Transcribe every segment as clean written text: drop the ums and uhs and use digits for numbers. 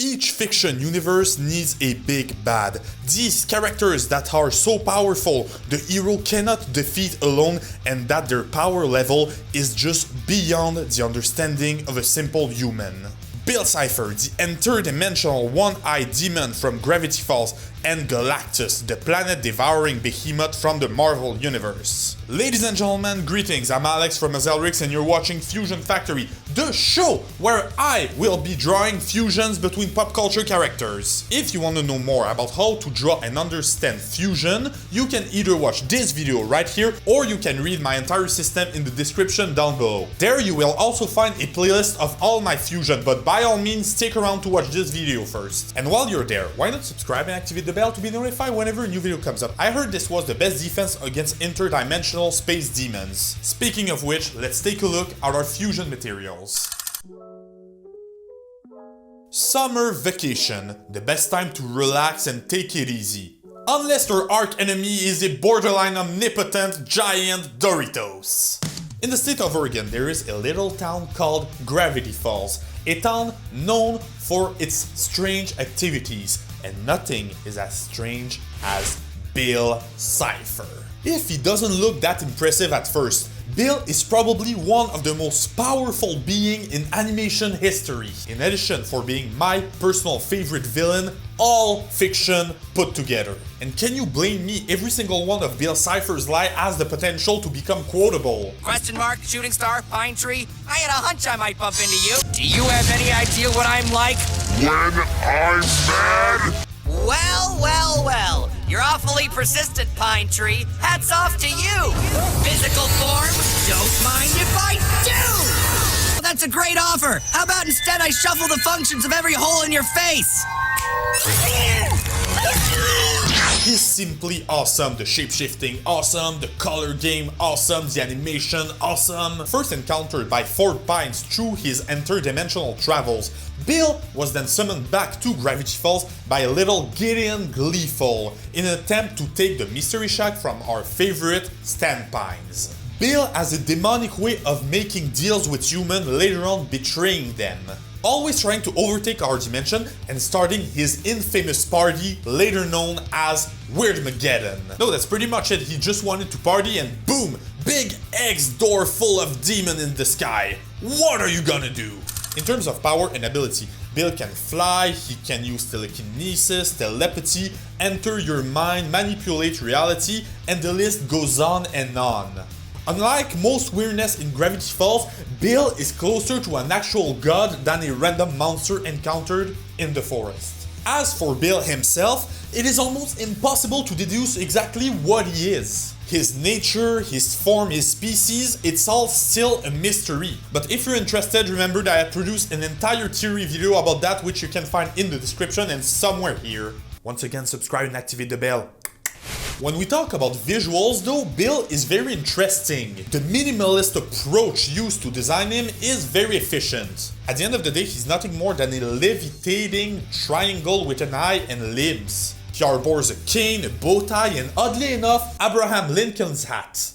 Each fiction universe needs a big bad. These characters that are so powerful the hero cannot defeat alone, and that their power level is just beyond the understanding of a simple human. Bill Cipher, the interdimensional one-eyed demon from Gravity Falls, and Galactus, the planet-devouring behemoth from the Marvel Universe. Ladies and gentlemen, greetings, I'm Alex from Azelrix and you're watching Fusion Factory, the show where I will be drawing fusions between pop culture characters. If you want to know more about how to draw and understand fusion, you can either watch this video right here or you can read my entire system in the description down below. There you will also find a playlist of all my fusion, but by all means stick around to watch this video first. And while you're there, why not subscribe and activate the bell to be notified whenever a new video comes up. I heard this was the best defense against interdimensional space demons. Speaking of which, let's take a look at our fusion materials. Summer vacation, the best time to relax and take it easy. Unless your arch enemy is a borderline omnipotent giant Doritos. In the state of Oregon, there is a little town called Gravity Falls, a town known for its strange activities, and nothing is as strange as Bill Cipher. If he doesn't look that impressive at first, Bill is probably one of the most powerful beings in animation history. In addition for being my personal favorite villain, all fiction put together. And can you blame me? Every single one of Bill Cipher's lie has the potential to become quotable. Question mark, shooting star, pine tree. I had a hunch I might bump into you. Do you have any idea what I'm like? When I'm mad? Well. You're awfully persistent, pine tree. Hats off to you. Physical form, don't mind if I do. Well, that's a great offer. How about instead I shuffle the functions of every hole in your face? He's simply awesome, the shapeshifting awesome, the color game awesome, the animation awesome. First encountered by Fort Pines through his interdimensional travels, Bill was then summoned back to Gravity Falls by a little Gideon Gleeful in an attempt to take the mystery shack from our favorite Stan Pines. Bill has a demonic way of making deals with humans, later on betraying them. Always trying to overtake our dimension and starting his infamous party, later known as Weirdmageddon. No, that's pretty much it. He just wanted to party and boom, big X door full of demon in the sky. What are you gonna do? In terms of power and ability, Bill can fly, he can use telekinesis, telepathy, enter your mind, manipulate reality, and the list goes on and on. Unlike most weirdness in Gravity Falls, Bill is closer to an actual god than a random monster encountered in the forest. As for Bill himself, it is almost impossible to deduce exactly what he is. His nature, his form, his species, it's all still a mystery. But if you're interested, remember that I produced an entire theory video about that, which you can find in the description and somewhere here. Once again, subscribe and activate the bell. When we talk about visuals though, Bill is very interesting. The minimalist approach used to design him is very efficient. At the end of the day, he's nothing more than a levitating triangle with an eye and limbs. He harbors a cane, a bow tie, and oddly enough, Abraham Lincoln's hat.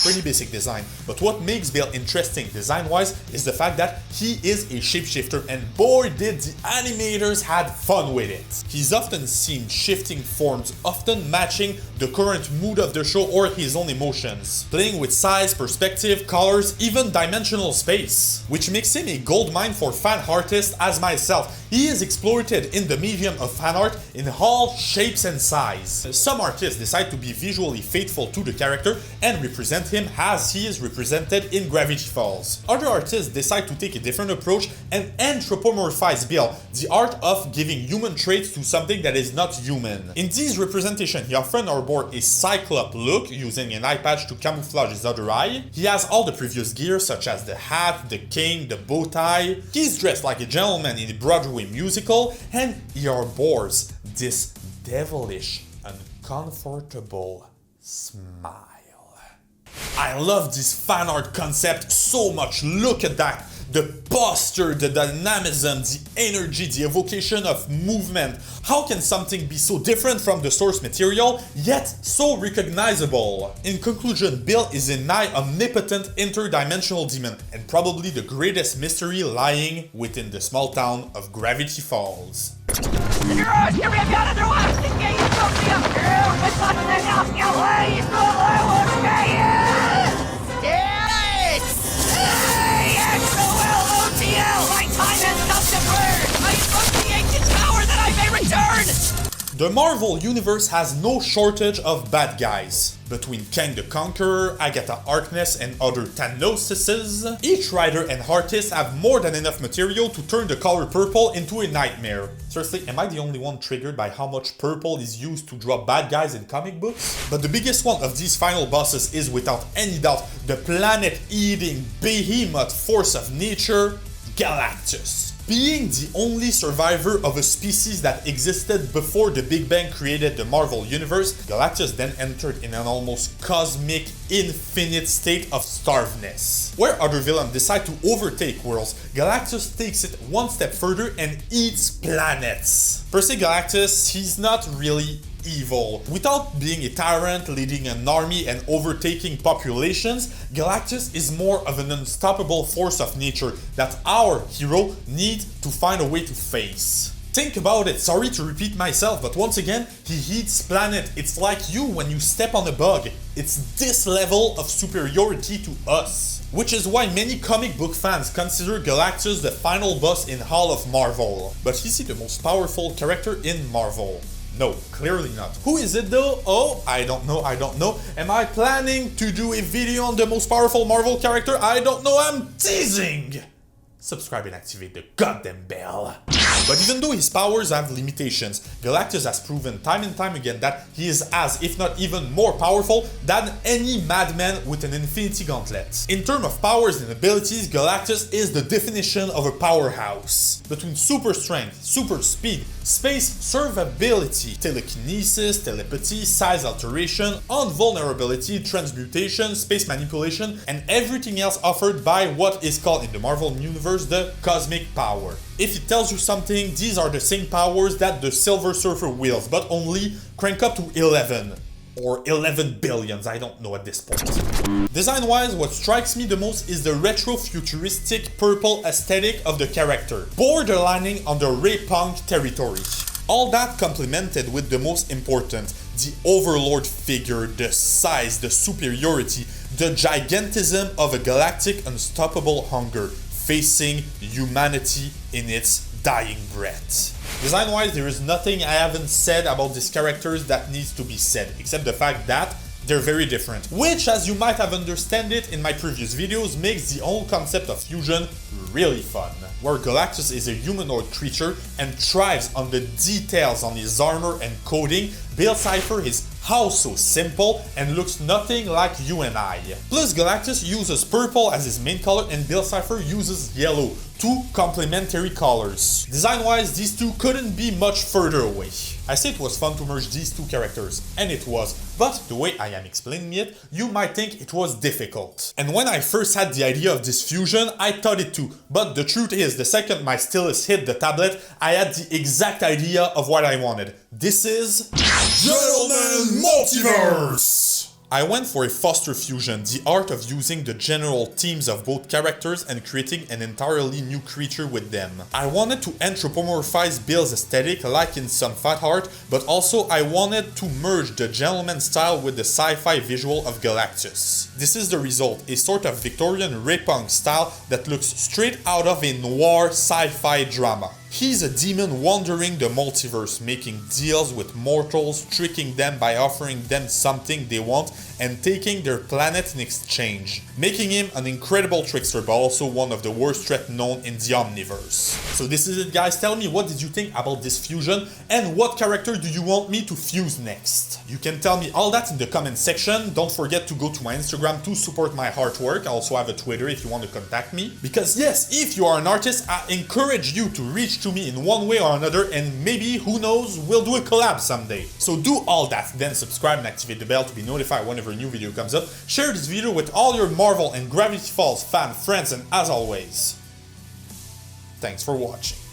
Pretty basic design, but what makes Bill interesting design-wise is the fact that he is a shapeshifter, and boy did the animators had fun with it. He's often seen shifting forms, often matching the current mood of the show or his own emotions, playing with size, perspective, colors, even dimensional space, which makes him a goldmine for fan artists as myself. He is exploited in the medium of fan art in all shapes and size. Some artists decide to be visually faithful to the character and represent him as he is represented in Gravity Falls. Other artists decide to take a different approach and anthropomorphize Bill, the art of giving human traits to something that is not human. In this representation, he often harbors a cyclops look using an eye patch to camouflage his other eye. He has all the previous gear such as the hat, the cane, the bow tie. He's dressed like a gentleman in a Broadway musical, and he harbors this devilish, uncomfortable smile. I love this fan art concept so much. Look at that. The posture, the dynamism, the energy, the evocation of movement. How can something be so different from the source material, yet so recognizable? In conclusion, Bill is a nigh omnipotent interdimensional demon, and probably the greatest mystery lying within the small town of Gravity Falls. The Marvel Universe has no shortage of bad guys. Between Kang the Conqueror, Agatha Harkness, and other Thanoses, each writer and artist have more than enough material to turn the color purple into a nightmare. Seriously, am I the only one triggered by how much purple is used to draw bad guys in comic books? But the biggest one of these final bosses is without any doubt the planet-eating behemoth force of nature, Galactus. Being the only survivor of a species that existed before the Big Bang created the Marvel Universe, Galactus then entered in an almost cosmic, infinite state of starvedness. Where other villains decide to overtake worlds, Galactus takes it one step further and eats planets. Per se, Galactus, he's not really evil. Without being a tyrant, leading an army and overtaking populations, Galactus is more of an unstoppable force of nature that our hero needs to find a way to face. Think about it, sorry to repeat myself, but once again, he eats planet. It's like you when you step on a bug. It's this level of superiority to us. Which is why many comic book fans consider Galactus the final boss in All of Marvel. But is he the most powerful character in Marvel? No, clearly not. Who is it though? Oh, I don't know. Am I planning to do a video on the most powerful Marvel character? I don't know, I'm teasing! Subscribe and activate the goddamn bell. But even though his powers have limitations, Galactus has proven time and time again that he is as, if not even more powerful than any madman with an infinity gauntlet. In terms of powers and abilities, Galactus is the definition of a powerhouse. Between super strength, super speed, space survivability, telekinesis, telepathy, size alteration, invulnerability, transmutation, space manipulation, and everything else offered by what is called in the Marvel Universe the cosmic power. If it tells you something, these are the same powers that the Silver Surfer wields, but only crank up to 11. Or 11 billions, I don't know at this point. Design-wise, what strikes me the most is the retro-futuristic purple aesthetic of the character, borderlining on the Ray Punk territory. All that complemented with the most important, the Overlord figure, the size, the superiority, the gigantism of a galactic unstoppable hunger, facing humanity in its dying breath. Design-wise, there is nothing I haven't said about these characters that needs to be said, except the fact that they're very different, which, as you might have understood it in my previous videos, makes the whole concept of fusion really fun. Where Galactus is a humanoid creature and thrives on the details on his armor and coding, Bill Cipher is also simple and looks nothing like you and I. Plus, Galactus uses purple as his main color and Bill Cipher uses yellow, two complementary colors. Design-wise, these two couldn't be much further away. I say it was fun to merge these two characters, and it was, but the way I am explaining it, you might think it was difficult. And when I first had the idea of this fusion, I thought it too, but the truth is, the second my stylus hit the tablet, I had the exact idea of what I wanted. This is Gentleman Multiverse! I went for a Foster fusion, the art of using the general themes of both characters and creating an entirely new creature with them. I wanted to anthropomorphize Bill's aesthetic like in some fat art, but also I wanted to merge the gentleman style with the sci-fi visual of Galactus. This is the result, a sort of Victorian Ray Punk style that looks straight out of a noir sci-fi drama. He's a demon wandering the multiverse, making deals with mortals, tricking them by offering them something they want and taking their planet in exchange, making him an incredible trickster but also one of the worst threats known in the Omniverse. So this is it, guys. Tell me, what did you think about this fusion and what character do you want me to fuse next? You can tell me all that in the comment section. Don't forget to go to my Instagram to support my artwork. I also have a Twitter if you want to contact me. Because yes, if you are an artist, I encourage you to reach to me in one way or another, and maybe, who knows, we'll do a collab someday. So do all that, then subscribe and activate the bell to be notified whenever a new video comes up. Share this video with all your Marvel and Gravity Falls fan friends, and as always, Thanks for watching.